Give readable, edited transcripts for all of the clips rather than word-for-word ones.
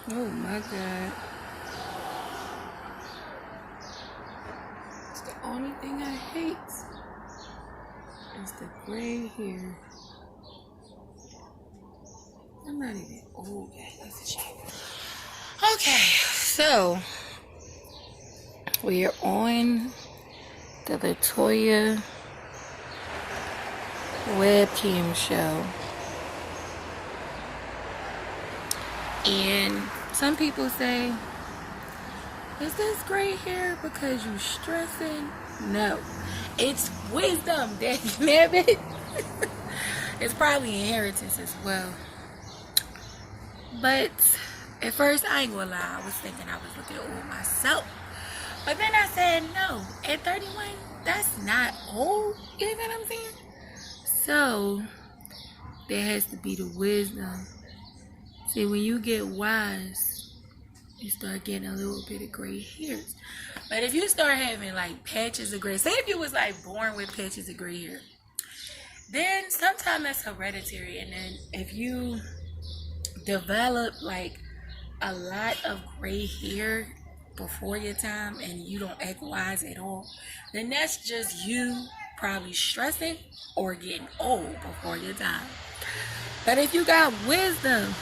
Oh my god. It's the only thing I hate is the gray hair. I'm not even old yet. That's a shame. Okay, so we are on the Latoya webcam show. And some people say, is this gray hair because you stressing? No. It's wisdom, damn it. It's probably inheritance as well. But at first, I ain't gonna lie, I was thinking I was looking old myself. But then I said, no, at 31, that's not old. You know what I'm saying? So, there has to be the wisdom. See, when you get wise, you start getting a little bit of gray hairs. But if you start having like patches of gray, say if you was like born with patches of gray hair, then sometimes that's hereditary. And then if you develop like a lot of gray hair before your time and you don't act wise at all, then that's just you probably stressing or getting old before your time. But if you got wisdom,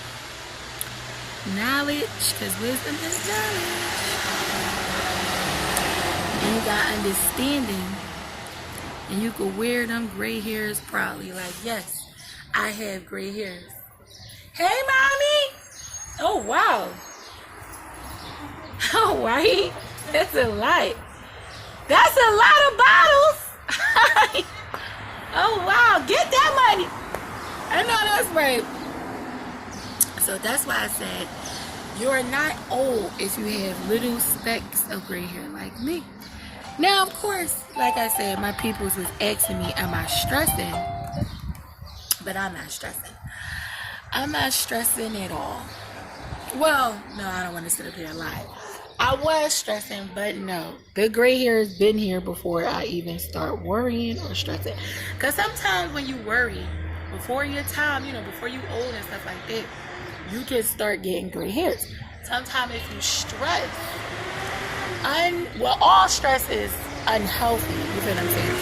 knowledge, because wisdom is knowledge, and you got understanding, and you could wear them gray hairs proudly, like, yes, I have gray hairs. Hey, mommy! Oh, wow. Oh, right? That's a lot. That's a lot of bottles. Oh, wow. Get that money. I know that's right. So that's why I said you're not old if you have little specks of gray hair like me. Now, of course, like I said, my peoples was asking me, am I stressing? But I'm not stressing. I'm not stressing at all. Well, no, I don't want to sit up here and lie. I was stressing, but no. The gray hair has been here before I even start worrying or stressing. Because sometimes when you worry, before your time, before you old and stuff like that, you can start getting gray hairs. Sometimes if you stress, all stress is unhealthy, you feel what I'm saying?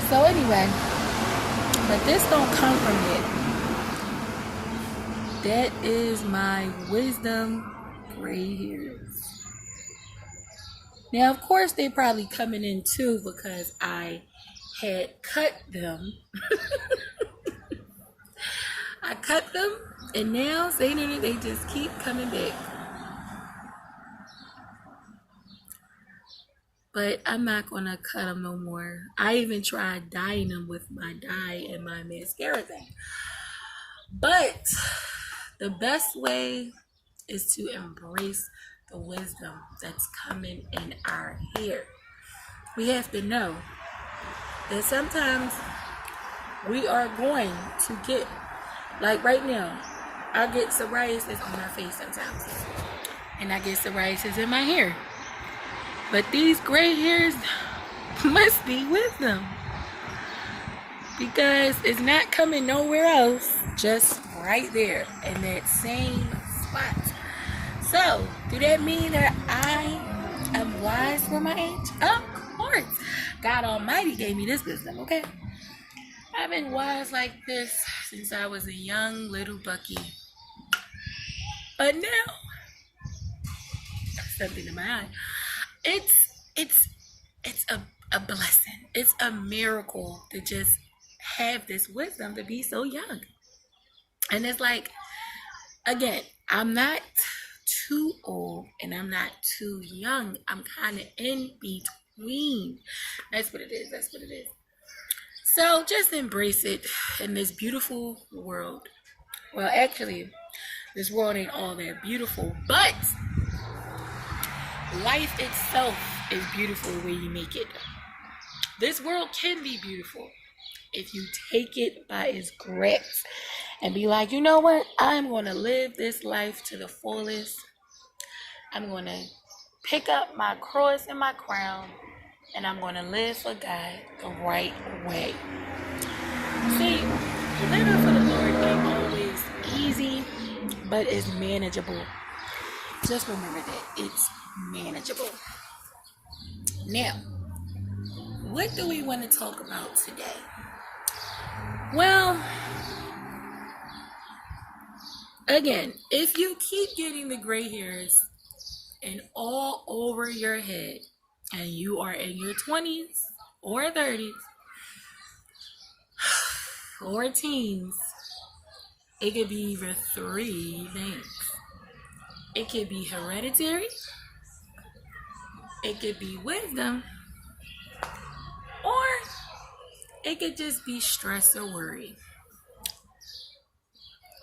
So anyway, but this don't come from it. That is my wisdom gray hairs. Now, of course, they probably coming in too because I had cut them. I cut them, and now they just keep coming back. But I'm not gonna cut them no more. I even tried dyeing them with my dye and my mascara thing. But the best way is to embrace the wisdom that's coming in our hair. We have to know that sometimes we are going to get, like right now, I get psoriasis on my face sometimes. And I get psoriasis in my hair. But these gray hairs must be wisdom. Because it's not coming nowhere else, just right there in that same spot. So, do that mean that I am wise for my age? Of course. God Almighty gave me this wisdom, okay? I've been wise like this since I was a young little bucky. But now, something in my eye. It's a blessing. It's a miracle to just have this wisdom to be so young. And it's like, again, I'm not too old and I'm not too young. I'm kind of in between. That's what it is. So just embrace it in this beautiful world. Well, actually, this world ain't all that beautiful, but life itself is beautiful the way you make it. This world can be beautiful if you take it by its grips and be like, you know what? I'm going to live this life to the fullest. I'm going to pick up my cross and my crown, and I'm going to live for God the right way. See, living for the Lord ain't always easy, but it's manageable. Just remember that it's manageable. Now, what do we want to talk about today? Well, again, if you keep getting the gray hairs and all over your head, and you are in your 20s or 30s or teens, it could be either three things. It could be hereditary, it could be wisdom, or it could just be stress or worry.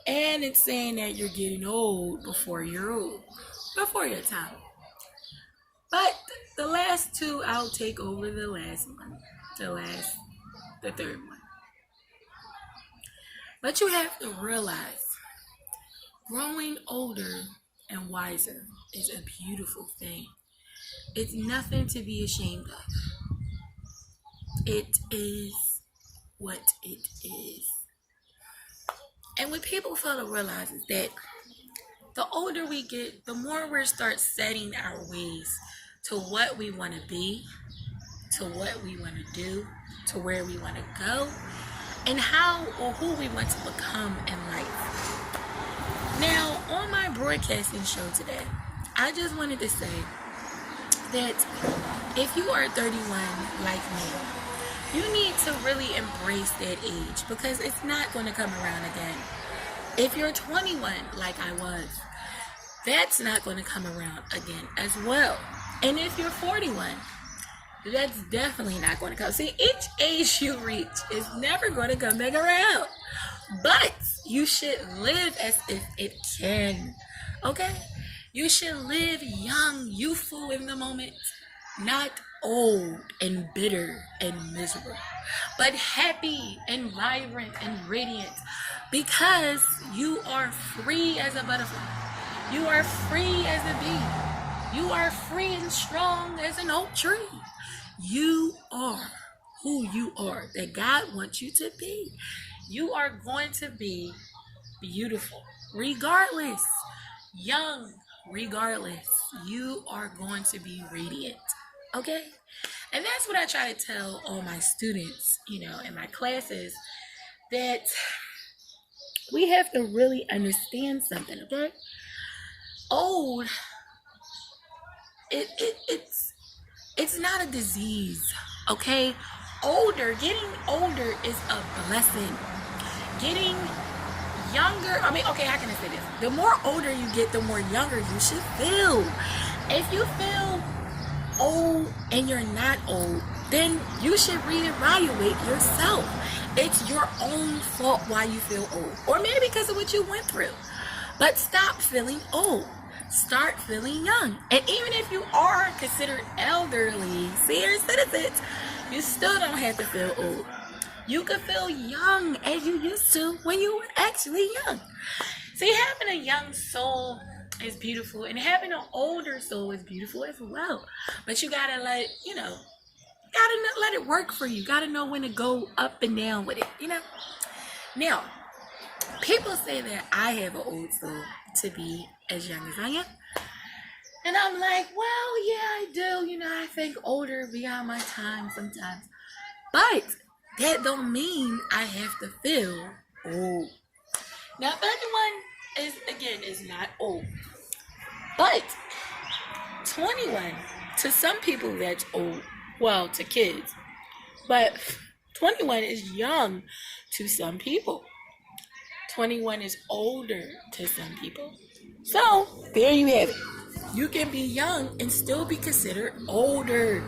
And it's saying that you're getting old before you're old, before your time. But the last two, I'll take over the last one, the third one. But you have to realize, growing older and wiser is a beautiful thing. It's nothing to be ashamed of. It is what it is. And what people fail to realize is that the older we get, the more we start setting our ways to what we want to be, to what we want to do, to where we want to go, and how or who we want to become in life. Now, on my broadcasting show today, I just wanted to say that if you are 31 like me, you need to really embrace that age, because it's not going to come around again. If you're 21 like I was, that's not going to come around again as well. And if you're 41, that's definitely not going to come. See, each age you reach is never going to come back around. But you should live as if it can. Okay? You should live young, youthful in the moment, not old and bitter and miserable, but happy and vibrant and radiant, because you are free as a butterfly. You are free as a bee. You are free and strong as an oak tree. You are who you are, that God wants you to be. You are going to be beautiful, regardless. Young, regardless. You are going to be radiant. Okay? And that's what I try to tell all my students, in my classes, that we have to really understand something, okay? Old, it's not a disease, okay? Getting older is a blessing. Getting younger, how can I say this? The more older you get, the more younger you should feel. If you feel old and you're not old, then you should reevaluate yourself. It's your own fault why you feel old, or maybe because of what you went through. But stop feeling old. Start feeling young. And even if you are considered elderly, senior citizens, you still don't have to feel old. You can feel young as you used to when you were actually young. See, having a young soul is beautiful, and having an older soul is beautiful as well. But you gotta let it work for you. Gotta know when to go up and down with it, Now, people say that I have an old soul to be as young as I am. And I'm like, well, yeah, I do. I think older beyond my time sometimes. But that don't mean I have to feel old. Now, 31 is not old. But 21, to some people that's old. Well, to kids. But 21 is young to some people. 21 is older to some people. So, there you have it. You can be young and still be considered older.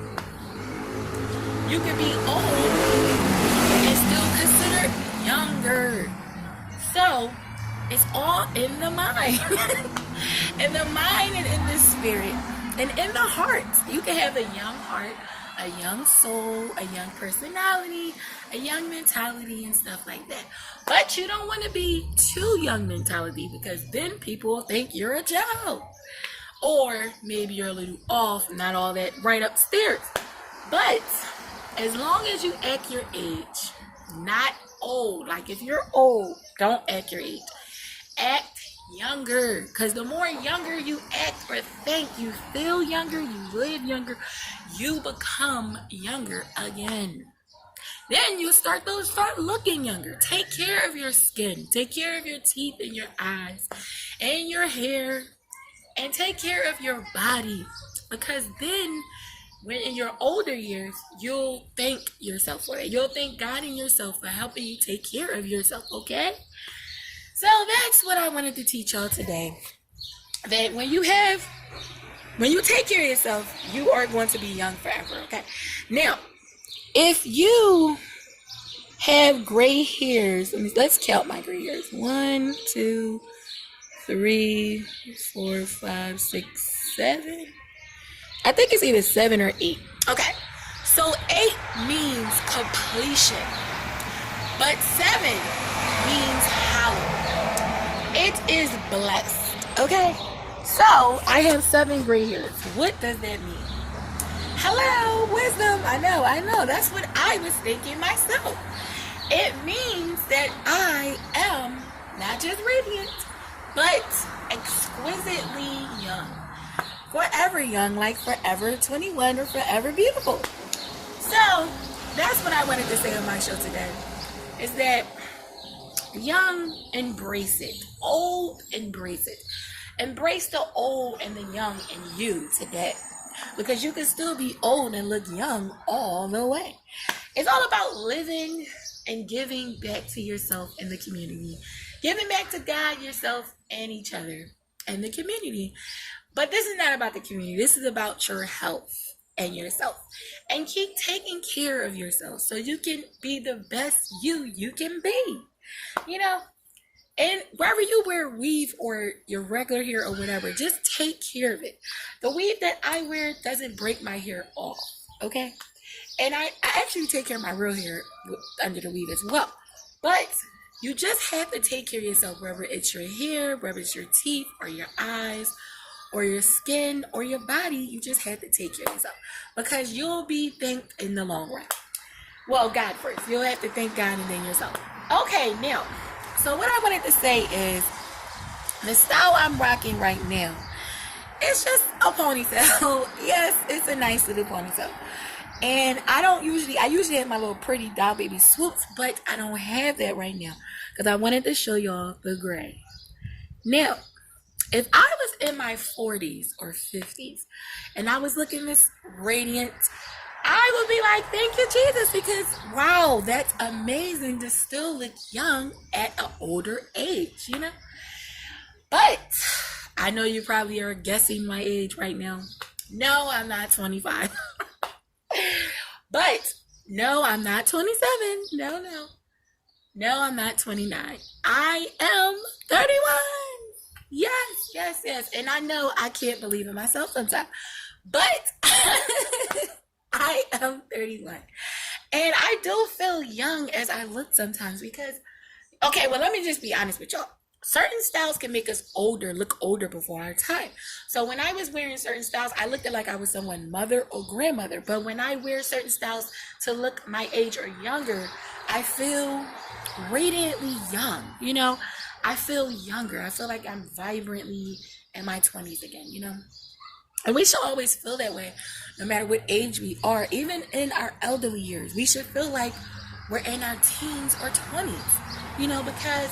You can be old and still considered younger. So, it's all in the mind. In the mind and in the spirit. And in the heart. You can have a young heart, a young soul, a young personality, a young mentality, and stuff like that. But you don't want to be too young mentality, because then people will think you're a child. Or maybe you're a little off, not all that right upstairs. But as long as you act your age, not old. Like if you're old, don't act your age. Act younger. Because the more younger you act or think, you feel younger, you live younger, you become younger again. Then you start looking younger. Take care of your skin. Take care of your teeth and your eyes and your hair. And take care of your body. Because then when in your older years, you'll thank yourself for it. You'll thank God and yourself for helping you take care of yourself, okay? So that's what I wanted to teach y'all today. That when you take care of yourself, you are going to be young forever, okay? Now, if you have gray hairs, let's count my gray hairs. 1, 2, 3, 4, 5, 6, 7. I think it's either 7 or 8. Okay, so 8 means completion, but 7 means hallowed. It is blessed. Okay, so I have 7 gray hairs. What does that mean? Hello, wisdom. I know. That's what I was thinking myself. It means that I am not just radiant, but exquisitely young. Forever young, like forever 21 or forever beautiful. So that's what I wanted to say on my show today, is that young, embrace it. Old, embrace it. Embrace the old and the young in you today. Because you can still be old and look young all the way. It's all about living and giving back to yourself and the community. Giving back to God, yourself, and each other, and the community. But this is not about the community. This is about your health and yourself. And keep taking care of yourself so you can be the best you can be. You know? And wherever you wear weave or your regular hair or whatever, just take care of it. The weave that I wear doesn't break my hair off, okay? And I actually take care of my real hair under the weave as well. But you just have to take care of yourself, whether it's your hair, whether it's your teeth or your eyes or your skin or your body. You just have to take care of yourself because you'll be thanked in the long run. Well, God first. You'll have to thank God and then yourself. Okay, now. So what I wanted to say is the style I'm rocking right now, it's just a ponytail. Yes, it's a nice little ponytail. And I usually have my little pretty doll baby swoops, but I don't have that right now because I wanted to show y'all the gray. Now, if I was in my 40s or 50s and I was looking this radiant, I would be like, thank you, Jesus, because, wow, that's amazing to still look young at an older age, you know? But I know you probably are guessing my age right now. No, I'm not 25. But, no, I'm not 27. No, I'm not 29. I am 31. Yes. And I know I can't believe in myself sometimes. But I am 31. And I do feel young as I look sometimes because, okay, well, let me just be honest with y'all. Certain styles can make us look older before our time. So when I was wearing certain styles, I looked like I was someone's mother or grandmother. But when I wear certain styles to look my age or younger, I feel radiantly young, you know? I feel younger. I feel like I'm vibrantly in my 20s again, you know? And we should always feel that way, no matter what age we are. Even in our elderly years, we should feel like we're in our teens or 20s, you know, because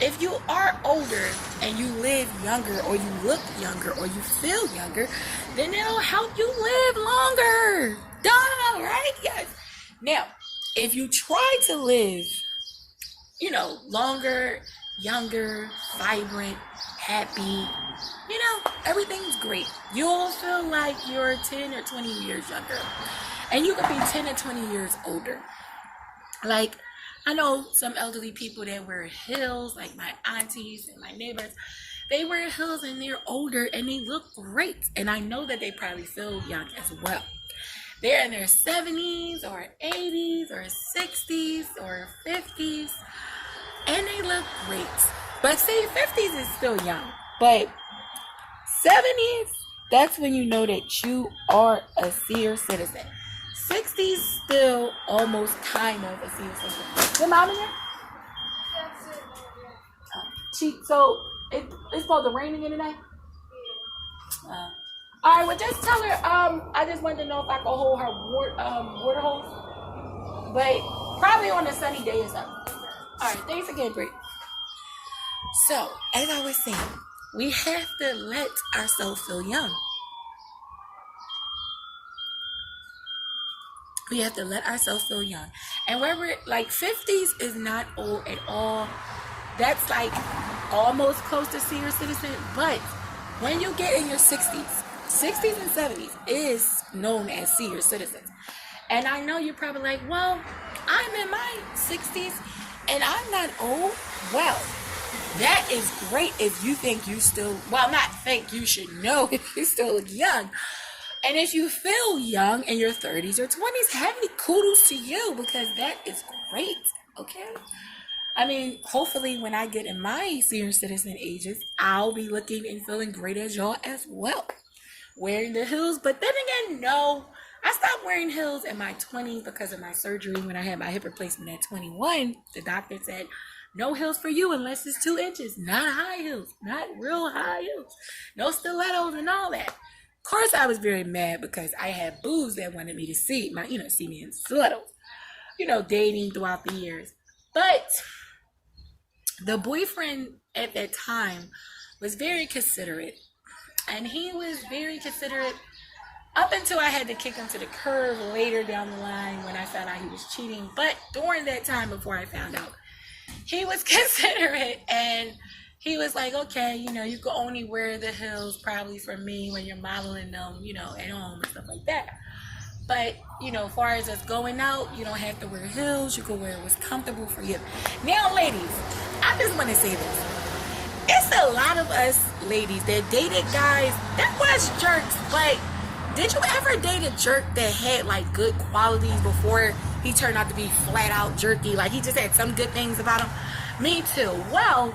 if you are older and you live younger or you look younger or you feel younger, then it'll help you live longer. Duh, right? Yes. Now, if you try to live, you know, longer, younger, vibrant, happy, you know, everything's great. You'll feel like you're 10 or 20 years younger. And you could be 10 or 20 years older. Like, I know some elderly people that wear heels, like my aunties and my neighbors. They wear heels and they're older and they look great. And I know that they probably feel young as well. They're in their 70s or 80s or 60s or 50s. And they look great. But see, 50s is still young. But 70s, that's when you know that you are a senior citizen. 60s, still almost kind of a senior citizen. Your mom in there? So It's supposed to rain again today? Uh, all right, well, just tell her, I just wanted to know if I could hold her water hose. But probably on a sunny day or something. All right, thanks again, Brie. So, as I was saying, we have to let ourselves feel young. We have to let ourselves feel young. And where we're like 50s is not old at all. That's like almost close to senior citizen. But when you get in your 60s and 70s is known as senior citizens. And I know you're probably like, well, I'm in my 60s and I'm not old. Well, that is great if you think you still, well, not think, you should know if you still look young. And if you feel young in your 30s or 20s, heavy kudos to you because that is great, okay? I mean, hopefully when I get in my senior citizen ages, I'll be looking and feeling great as y'all as well. Wearing the heels, but then again, no. I stopped wearing heels in my 20s because of my surgery when I had my hip replacement at 21. The doctor said, no heels for you unless it's 2 inches. Not high heels. Not real high heels. No stilettos and all that. Of course, I was very mad because I had boos that wanted me to see me in stilettos. Dating throughout the years. But the boyfriend at that time was very considerate. And he was very considerate up until I had to kick him to the curb later down the line when I found out he was cheating. But during that time before I found out, he was considerate and he was like, okay, you can only wear the heels probably for me when you're modeling them, at home and stuff like that. But, as far as us going out, you don't have to wear heels. You can wear what's comfortable for you. Now, ladies, I just want to say this. It's a lot of us ladies that dated guys that was jerks, but did you ever date a jerk that had like good qualities before he turned out to be flat out jerky? Like he just had some good things about him? Me too. Well,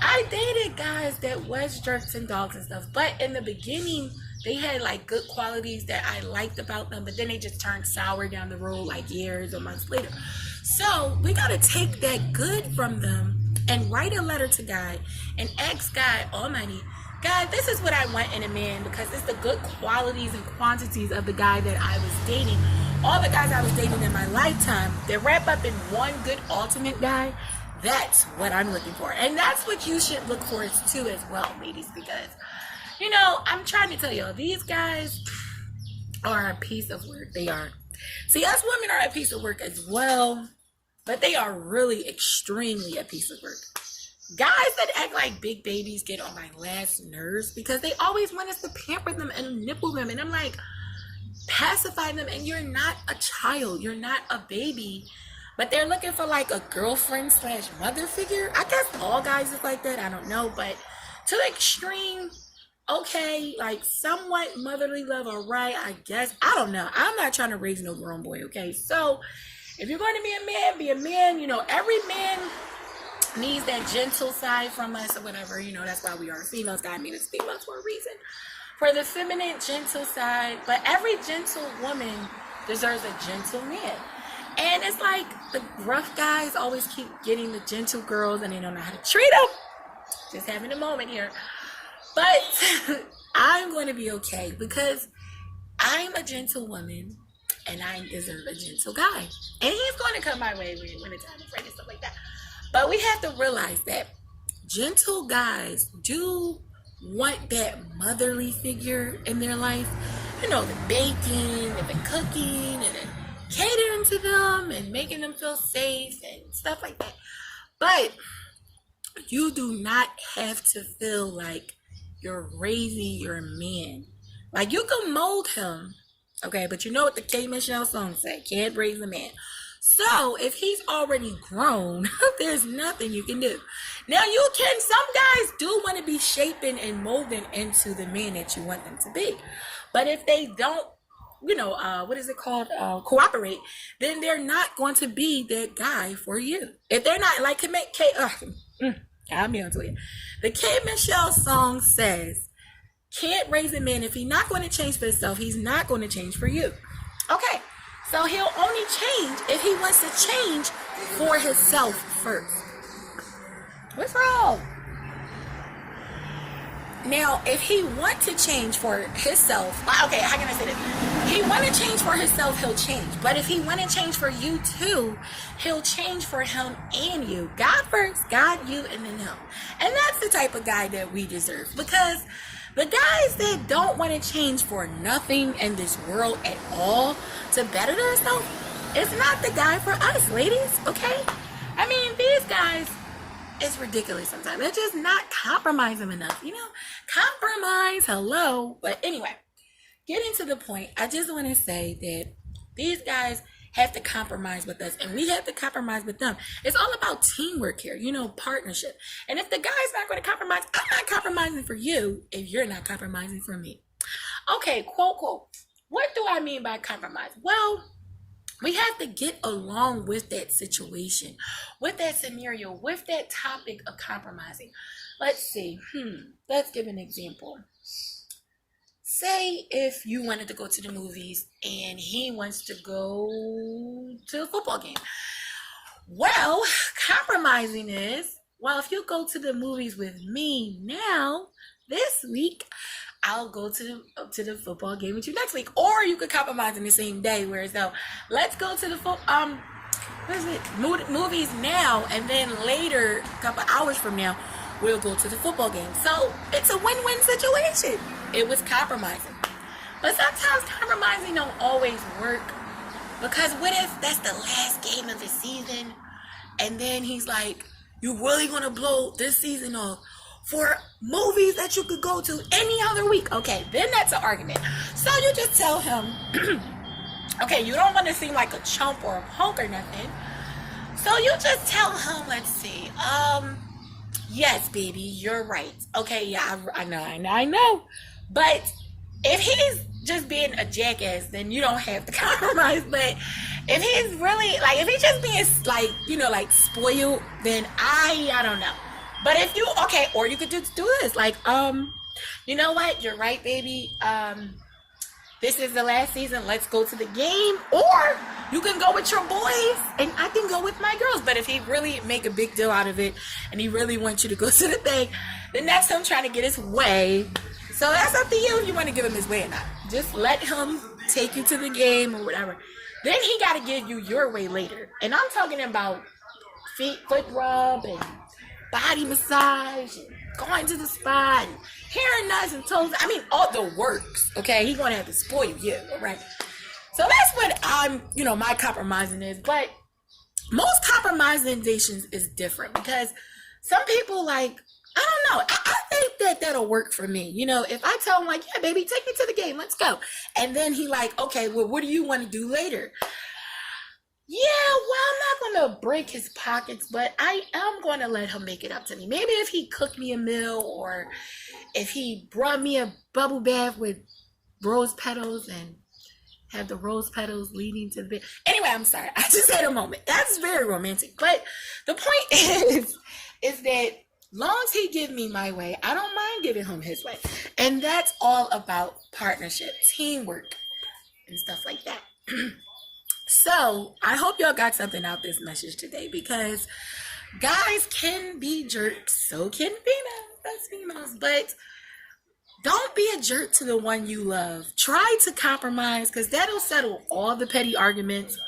I dated guys that was jerks and dogs and stuff, but in the beginning, they had like good qualities that I liked about them, but then they just turned sour down the road like years or months later. So we gotta take that good from them and write a letter to God and ask God Almighty, God, this is what I want in a man because it's the good qualities and quantities of the guy that I was dating. All the guys I was dating in my lifetime that wrap up in one good ultimate guy. That's what I'm looking for. And that's what you should look for too as well, ladies, because, I'm trying to tell y'all, these guys are a piece of work. They are. See, us women are a piece of work as well, but they are really extremely a piece of work. Guys that act like big babies get on my last nerves because they always want us to pamper them and nipple them. And I'm like, pacify them. And you're not a child. You're not a baby. But they're looking for like a girlfriend / mother figure. I guess all guys is like that. I don't know. But to the extreme, okay, like somewhat motherly love, all right, I guess. I don't know. I'm not trying to raise no grown boy, okay? So if you're going to be a man, be a man. Every man needs that gentle side from us or whatever. That's why we are females. God made us females for a reason. For the feminine, gentle side. But every gentle woman deserves a gentle man. And it's like the rough guys always keep getting the gentle girls and they don't know how to treat them. Just having a moment here. But I'm going to be okay because I'm a gentle woman and I deserve a gentle guy. And he's going to come my way when it's time to friend and stuff like that. But we have to realize that gentle guys do want that motherly figure in their life. The baking and the cooking and the catering to them and making them feel safe and stuff like that. But you do not have to feel like you're raising your man. Like you can mold him, okay? But you know what the K Michelle song said? Can't raise a man. So if he's already grown, there's nothing you can do. Now some guys do want to be shaping and molding into the man that you want them to be. But if they don't, cooperate, then they're not going to be that guy for you. If they're not like, I'll be honest with you. The K Michelle song says, can't raise a man. If he's not going to change for himself, he's not going to change for you. Okay. So he'll only change if he wants to change for himself first. What's wrong? Now, if he want to change for himself, okay, how can I say this? He want to change for himself, he'll change. But if he want to change for you too, he'll change for him and you. God first, God, you, and then him. And that's the type of guy that we deserve. Because the guys that don't want to change for nothing in this world at all to better themselves, it's not the guy for us, ladies, okay? I mean, these guys, it's ridiculous sometimes. They're just not compromising enough, you know? Compromise, hello. But anyway, getting to the point, I just want to say that these guys have to compromise with us, and we have to compromise with them. It's all about teamwork here, you know, partnership. And if the guy's not going to compromise, I'm not compromising for you if you're not compromising for me. Okay, quote. What do I mean by compromise? Well, we have to get along with that situation, with that scenario, with that topic of compromising. Let's see. Let's give an example. Say if you wanted to go to the movies and he wants to go to a football game. Well, compromising is, well, if you go to the movies with me now, this week, I'll go to the football game with you next week. Or you could compromise in the same day, whereas though, let's go to the movies now, and then later, a couple hours from now, we'll go to the football game. So it's a win-win situation. It was compromising. But sometimes compromising don't always work, because what if that's the last game of the season, and then he's like, you really gonna blow this season off for movies that you could go to any other week? Okay, then that's an argument. So you just tell him, okay, you don't want to seem like a chump or a punk or nothing. So you just tell him, let's see, yes, baby, you're right. Okay, yeah, I know. But if he's just being a jackass, then you don't have to compromise. But if he's really, like, if he's just being, like, you know, like, spoiled, then I don't know. But if you, okay, or you could just do this, like, you know what, you're right, baby, this is the last season, let's go to the game. Or you can go with your boys and I can go with my girls. But if he really make a big deal out of it and he really wants you to go to the thing, then that's him trying to get his way. So that's up to you if you want to give him his way or not. Just let him take you to the game or whatever. Then he got to give you your way later. And I'm talking about foot rub and body massage and going to the spa and hair and nuts and toes. I mean, all the works, okay? He's going to have to spoil you, all right? So that's what my compromising is. But most compromisations is different, because some people, like, I don't know, I think that'll work for me. You know, if I tell him, like, yeah, baby, take me to the game, let's go. And then he like, okay, well, what do you want to do later? Yeah, well, I'm not going to break his pockets, but I am going to let him make it up to me. Maybe if he cooked me a meal, or if he brought me a bubble bath with rose petals and have the rose petals leading to the bed. Anyway, I'm sorry. I just had a moment. That's very romantic. But the point is that long as he give me my way, I don't mind giving him his way. And that's all about partnership, teamwork, and stuff like that. So I hope y'all got something out this message today, because guys can be jerks, so can females, but don't be a jerk to the one you love. Try to compromise, because that'll settle all the petty arguments,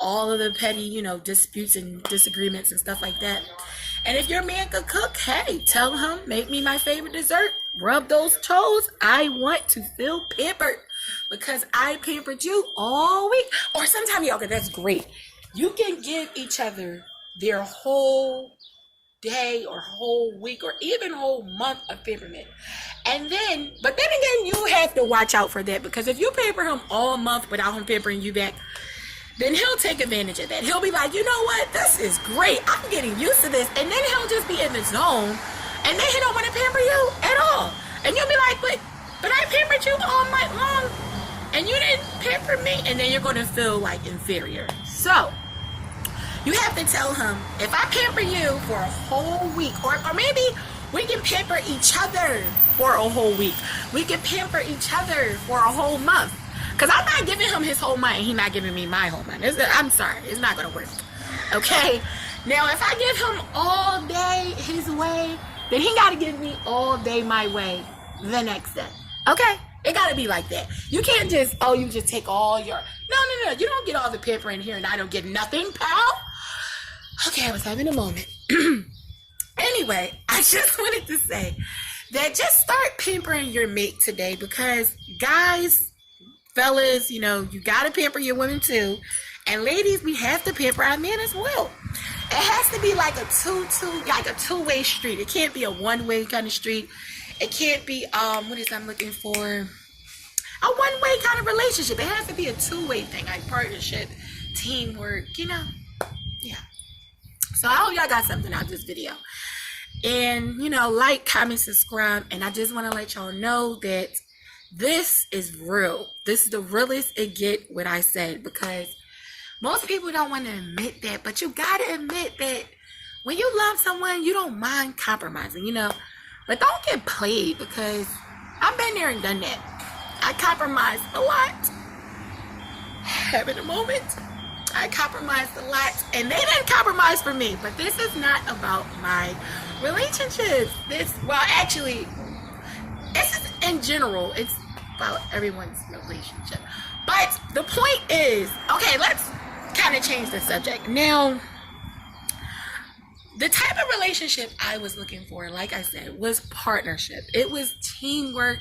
all of the petty, disputes and disagreements and stuff like that. And if your man could cook, hey, tell him, make me my favorite dessert, rub those toes. I want to feel pampered, because I pampered you all week. Or sometimes, okay, that's great. You can give each other their whole day or whole week or even whole month of pamperment. But then again, you have to watch out for that, because if you pamper him all month without him pampering you back, then he'll take advantage of that. He'll be like, you know what? This is great. I'm getting used to this. And then he'll just be in the zone, and then he don't want to pamper you at all. And you'll be like, but I pampered you all night long, and you didn't pamper me. And then you're going to feel like inferior. So you have to tell him, if I pamper you for a whole week, or maybe we can pamper each other for a whole week. We can pamper each other for a whole month. Because I'm not giving him his whole month, and he's not giving me my whole month. I'm sorry. It's not going to work. Okay? Now, if I give him all day his way, then he got to give me all day my way the next day. Okay? It gotta be like that. You can't just, oh, you just take all your, no. You don't get all the pampering here and I don't get nothing, pal. Okay, I was having a moment. Anyway, I just wanted to say that just start pampering your mate today, because guys, fellas, you gotta pamper your women too. And ladies, we have to pamper our men as well. It has to be like a two-way street. It can't be a one-way kind of street. It can't be I'm looking for? A one-way kind of relationship. It has to be a two-way thing, like partnership, teamwork, Yeah. So I hope y'all got something out of this video. And, like, comment, subscribe. And I just want to let y'all know that this is real. This is the realest it get, what I said, because most people don't want to admit that, but you got to admit that when you love someone, you don't mind compromising, But don't get played, because I've been there and done that. I compromised a lot. Having a moment. I compromised a lot, and they didn't compromise for me. But this is not about my relationships. This is in general. It's about everyone's relationship. But the point is, okay, let's kind of change the subject. Now, the type of relationship I was looking for, like I said, was partnership. It was teamwork.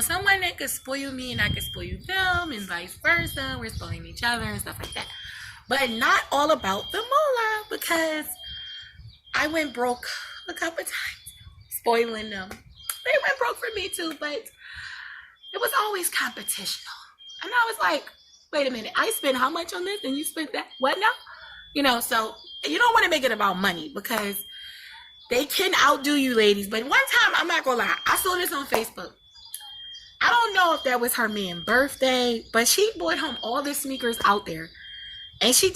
Someone that could spoil me and I could spoil them, and vice versa. We're spoiling each other and stuff like that. But not all about the moolah, because I went broke a couple times spoiling them. They went broke for me too, but it was always competitional. And I was like, wait a minute, I spent how much on this and you spent that? What now? So you don't want to make it about money, because they can outdo you, ladies. But one time, I'm not gonna lie, I saw this on Facebook. I don't know if that was her man's birthday, but she bought him all the sneakers out there. And she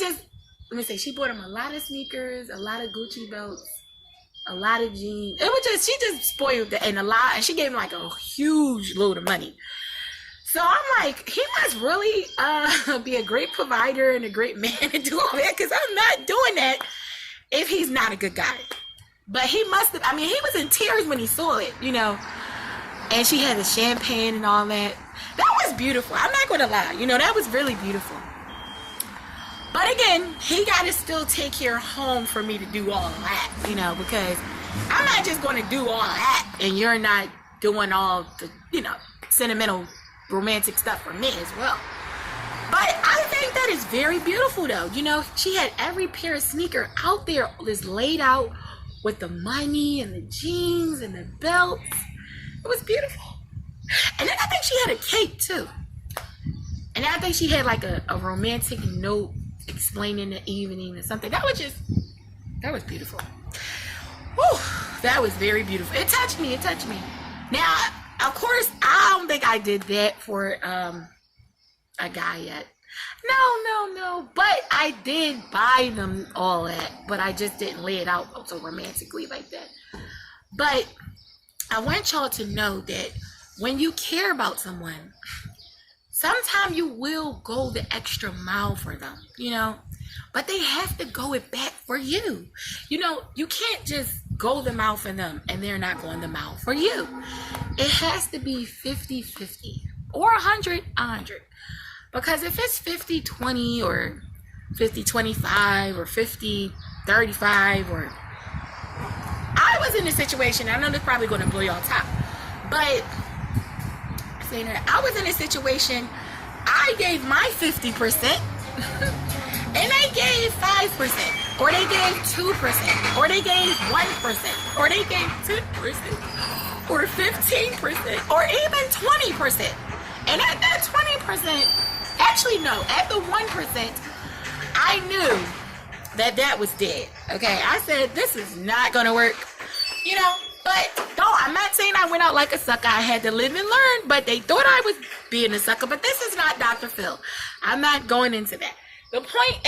bought him a lot of sneakers, a lot of Gucci belts, a lot of jeans. She just spoiled it, and she gave him like a huge load of money. So I'm like, he must really be a great provider and a great man to do all that, because I'm not doing that if he's not a good guy. But he must have, he was in tears when he saw it, And she had the champagne and all that. That was beautiful. I'm not going to lie. That was really beautiful. But again, he got to still take care home for me to do all that, because I'm not just going to do all that and you're not doing all the, sentimental, romantic stuff for me as well. But I think that is very beautiful, though. She had every pair of sneaker out there just laid out with the money and the jeans and the belts. It was beautiful. And then I think she had a cake too. And I think she had like a romantic note explaining the evening or something. That was beautiful. Whew, that was very beautiful. It touched me. Now, of course, I don't think I did that for a guy yet. No. But I did buy them all that. But I just didn't lay it out so romantically like that. But I want y'all to know that when you care about someone, sometimes you will go the extra mile for them, but they have to go it back for you. You can't just go the mile for them and they're not going the mile for you. It has to be 50-50 or 100-100. Because if it's 50-20 or 50-25 or 50-35 or... I was in a situation, I know this is probably going to blow y'all top, but saying that I was in a situation, I gave my 50% and they gave 5%, or they gave 2%, or they gave 1%, or they gave 10%, or 15%, or even 20%. And at that 20%, actually no, at the 1%, I knew that was dead. Okay, I said, this is not gonna work, but no, I'm not saying I went out like a sucker. I had to live and learn, but they thought I was being a sucker. But this is not Dr. Phil. I'm not going into that. The point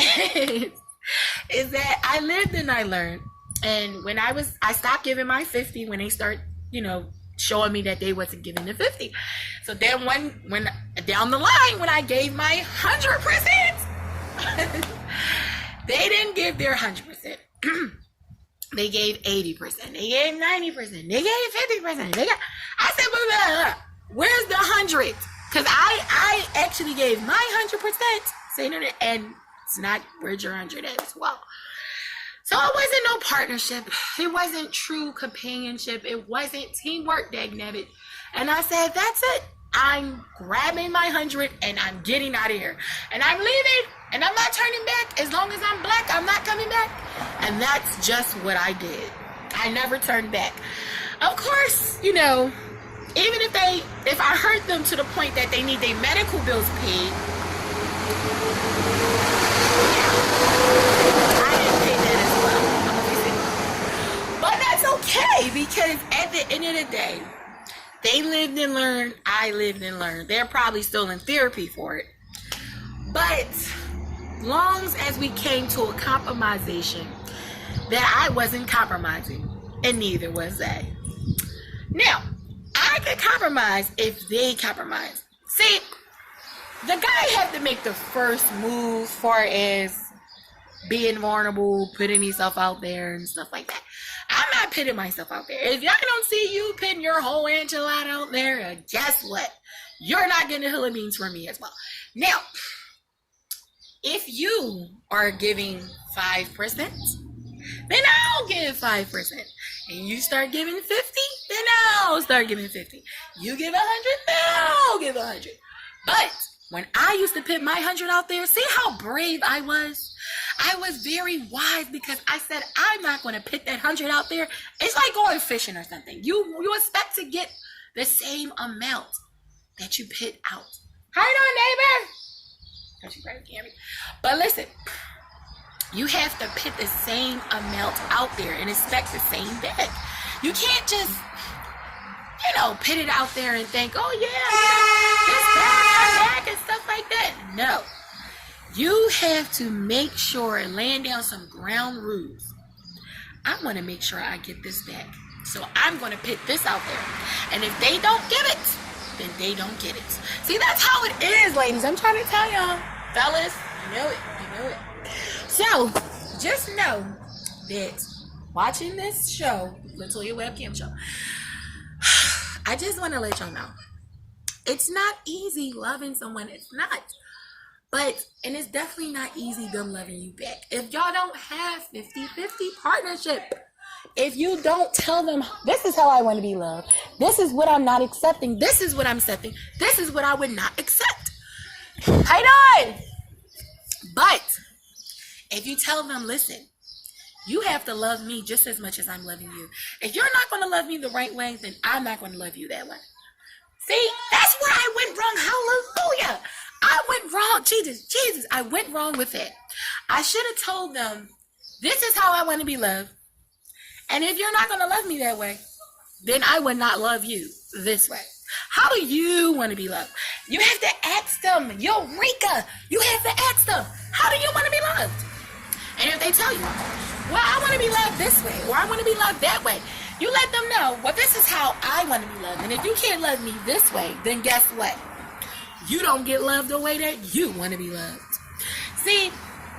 is that I lived and I learned. And when I stopped giving my 50 when they start, showing me that they wasn't giving the 50. So then when down the line, when I gave my 100%, they didn't give their 100%. They gave 80%. They gave 90%. They gave 50%. I said, blah, where's the 100? Because I actually gave my 100%. And it's not, where's your 100 as well? So it wasn't no partnership. It wasn't true companionship. It wasn't teamwork, dagnabbit. And I said, that's it. I'm grabbing my 100 and I'm getting out of here. And I'm leaving and I'm not turning back. As long as I'm black, I'm not coming back. And that's just what I did. I never turned back. Of course, you know, even if I hurt them to the point that they need their medical bills paid, I didn't pay that as well. But that's okay, because at the end of the day, they lived and learned, I lived and learned. They're probably still in therapy for it. But long as we came to a compromisation that I wasn't compromising, and neither was they. Now, I could compromise if they compromise. See, the guy had to make the first move as far as being vulnerable, putting himself out there and stuff like that. I'm not putting myself out there. If y'all don't see you putting your whole enchilada out there, guess what? You're not getting a hill of beans from me as well. Now, if you are giving 5%, then I'll give 5%. And you start giving 50, then I'll start giving 50. You give 100, then I'll give 100. But when I used to put my 100 out there, see how brave I was? I was very wise, because I said, I'm not going to put that 100 out there. It's like going fishing or something. You expect to get the same amount that you put out. How you doing, neighbor? Don't you probably can't. But listen, you have to put the same amount out there and expect the same back. You can't just, put it out there and think, oh yeah, this back and stuff like that. No. You have to make sure and lay down some ground rules. I want to make sure I get this back. So I'm going to put this out there. And if they don't give it, then they don't get it. See, that's how it is, ladies. I'm trying to tell y'all. Fellas, you know it. So, just know that watching this show, Latoya Webcam Show, I just want to let y'all know, it's not easy loving someone. It's not. And it's definitely not easy them loving you back. If y'all don't have 50-50 partnership, if you don't tell them, this is how I want to be loved, this is what I'm not accepting, this is what I'm accepting, this is what I would not accept. I know. But if you tell them, listen, you have to love me just as much as I'm loving you. If you're not going to love me the right way, then I'm not going to love you that way. See, that's where I went wrong. Hallelujah. I went wrong. Jesus, I went wrong with it. I should have told them, this is how I want to be loved. And if you're not going to love me that way, then I would not love you this way. How do you want to be loved? You have to ask them. Eureka! You have to ask them, how do you want to be loved? And if they tell you, well, I want to be loved this way, or I want to be loved that way, you let them know, well, this is how I want to be loved. And if you can't love me this way, then guess what? You don't get loved the way that you want to be loved. See,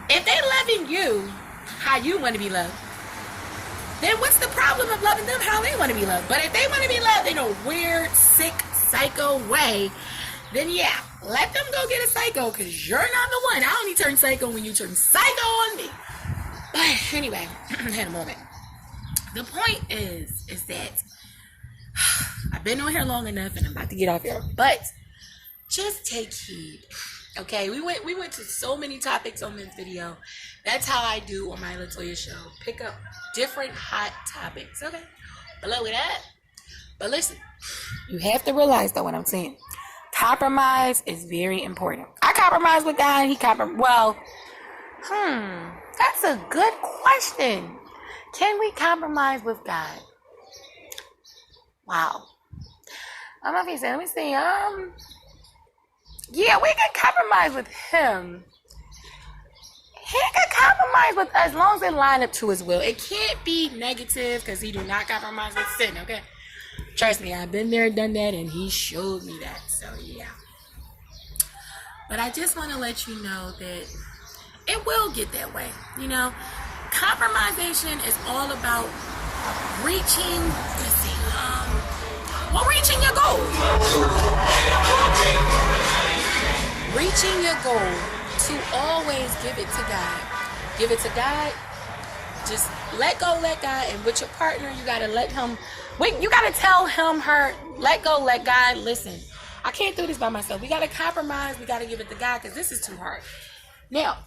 if they're loving you how you want to be loved, then what's the problem of loving them how they want to be loved? But if they want to be loved in a weird, sick, psycho way, then yeah, let them go get a psycho, because you're not the one. I only turn psycho when you turn psycho on me. But anyway, I had a moment. The point is that I've been on here long enough and I'm about to get off here. But just take heed. Okay, we went to so many topics on this video. That's how I do on my Latoya show. Pick up different hot topics. Okay, below that. But listen, you have to realize though what I'm saying. Compromise is very important. I compromise with God. He compromise. Well, that's a good question. Can we compromise with God? Wow. I'm not gonna say. Let me see. Yeah, we can compromise with him. He can compromise with us as long as it line up to his will. It can't be negative, because he do not compromise with sin, okay? Trust me, I've been there, done that, and he showed me that. So, yeah. But I just want to let you know that it will get that way. Compromisation is all about reaching, reaching your goal. Reaching your goal, to always give it to God. Give it to God. Just let go, let God. And with your partner, you gotta let him, you gotta tell him, her, let go, let God. Listen, I can't do this by myself. We gotta compromise. We gotta give it to God, because this is too hard. Now,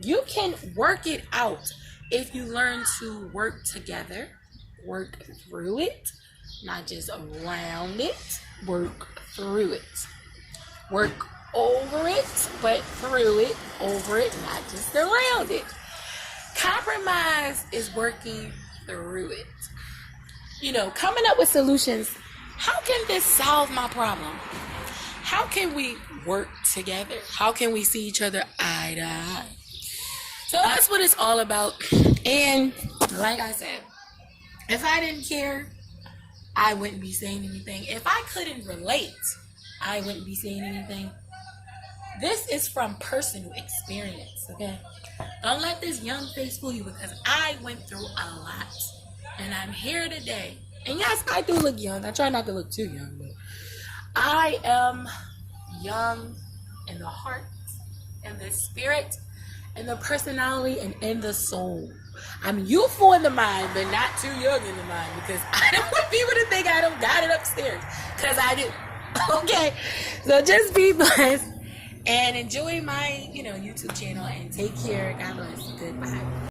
you can work it out if you learn to work together, work through it, not just around it, work through it. Work over it, but through it, over it, not just around it. Compromise is working through it. You know, coming up with solutions. How can this solve my problem? How can we work together? How can we see each other eye to eye? So that's what it's all about. And like I said, if I didn't care, I wouldn't be saying anything. If I couldn't relate, I wouldn't be saying anything. This is from personal experience, okay? Don't let this young face fool you, because I went through a lot. And I'm here today. And yes, I do look young. I try not to look too young, but I am young in the heart, in the spirit, in the personality, and in the soul. I'm youthful in the mind, but not too young in the mind, because I don't want people to think I don't got it upstairs, because I do. Okay, so just be blessed and enjoy my, YouTube channel, and take care. God bless. Goodbye.